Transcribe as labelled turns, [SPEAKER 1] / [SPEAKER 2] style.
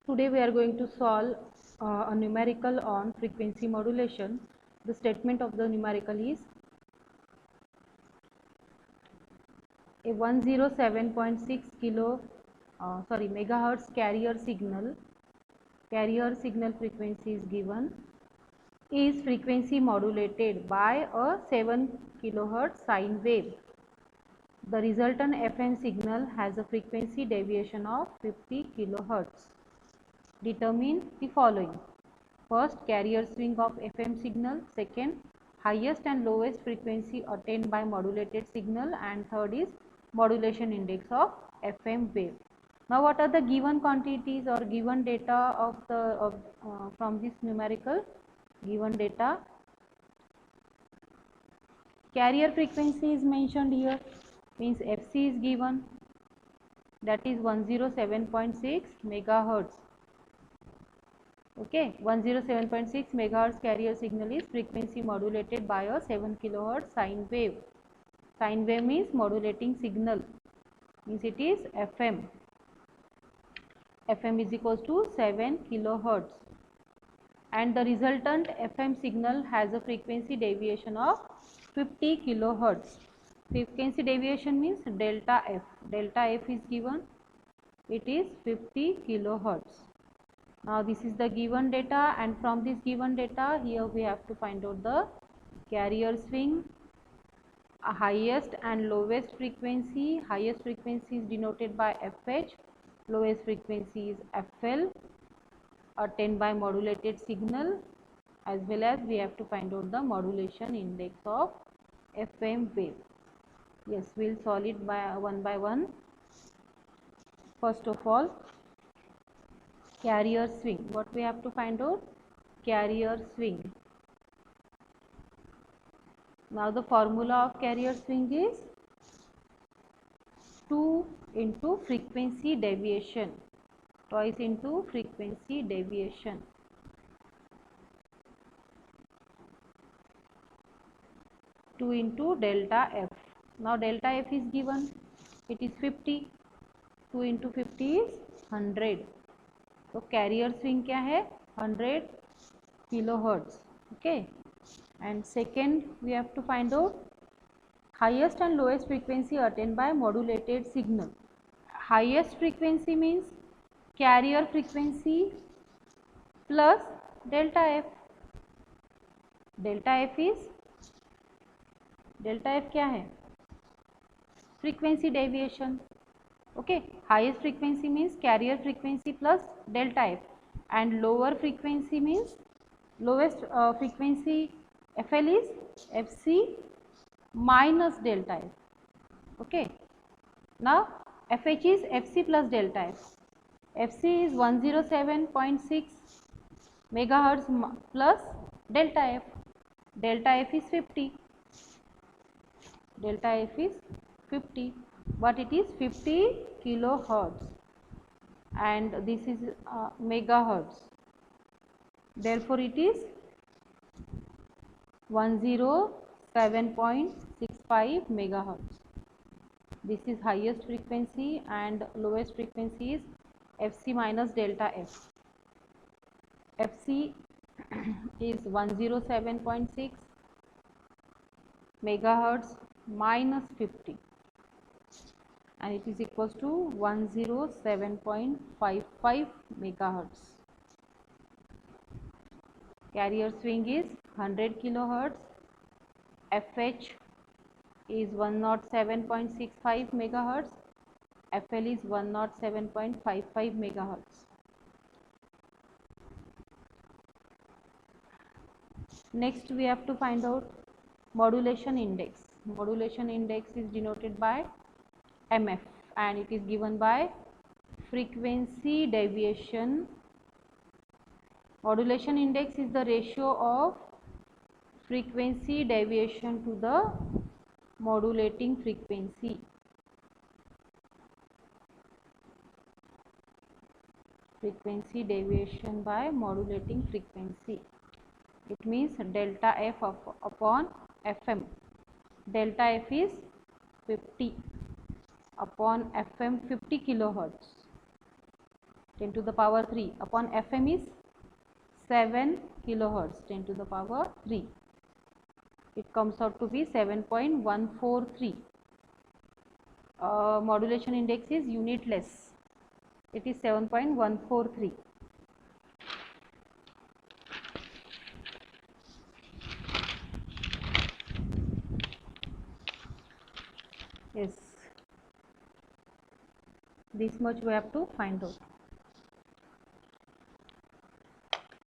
[SPEAKER 1] Today we are going to solve a numerical on frequency modulation. The statement of the numerical is a 107.6 megahertz carrier signal frequency is given, is frequency modulated by a 7 kilohertz sine wave. The resultant FM signal has a frequency deviation of 50 kilohertz. Determine the following. First, carrier swing of FM signal. Second, highest and lowest frequency attained by modulated signal. And third is modulation index of FM wave. Now, what are the given quantities or given data from this numerical? Given data. Carrier frequency is mentioned here, means FC is given, that is 107.6 megahertz. Okay, 107.6 megahertz carrier signal is frequency modulated by a 7 kilohertz sine wave. Sine wave means modulating signal, means it is FM. FM is equals to 7 kilohertz, and the resultant FM signal has a frequency deviation of 50 kilohertz. Frequency deviation means delta F. Delta F is given, it is 50 kilohertz. Now this is the given data, and from this given data here we have to find out the carrier swing, highest and lowest frequency. Highest frequency is denoted by FH, lowest frequency is FL, attained by modulated signal, as well as we have to find out the modulation index of FM wave. Yes, we will solve it one by one. First of all, carrier swing. What we have to find out? Carrier swing. Now the formula of carrier swing is 2 into frequency deviation, twice into frequency deviation. Two into delta F. Now delta F is given, it is 50. 2 into 50 is 100. तो career swing क्या है? 100 kilohertz. Okay, and second we have to find out highest and lowest frequency attained by modulated signal. Highest frequency means carrier frequency plus delta F. delta F क्या है? frequency deviation. Okay, highest frequency means carrier frequency plus delta F, and lower frequency means lowest frequency FL is FC minus delta F. Okay, now FH is FC plus delta F. FC is 107.6 megahertz plus delta F. Delta F is 50. Delta F is 50. But it is 50 kilohertz, and this is megahertz. Therefore, it is 107.65 megahertz. This is highest frequency, and lowest frequency is FC minus delta F. FC is 107.6 megahertz minus 50. And it is equals to 107.55 megahertz. Carrier swing is 100 kilohertz. FH is 107.65 megahertz. FL is 107.55 megahertz. Next we have to find out modulation index. Modulation index is denoted by MF, and it is given by frequency deviation. Modulation index is the ratio of frequency deviation to the modulating frequency. Frequency deviation by modulating frequency. It means delta F upon FM. Delta F is 50 upon FM 50 kilohertz. 10 to the power 3 upon Fm is 7 kilohertz, 10 to the power 3. It comes out to be 7.143. Modulation index is unitless. It is 7.143. Yes, this much we have to find out.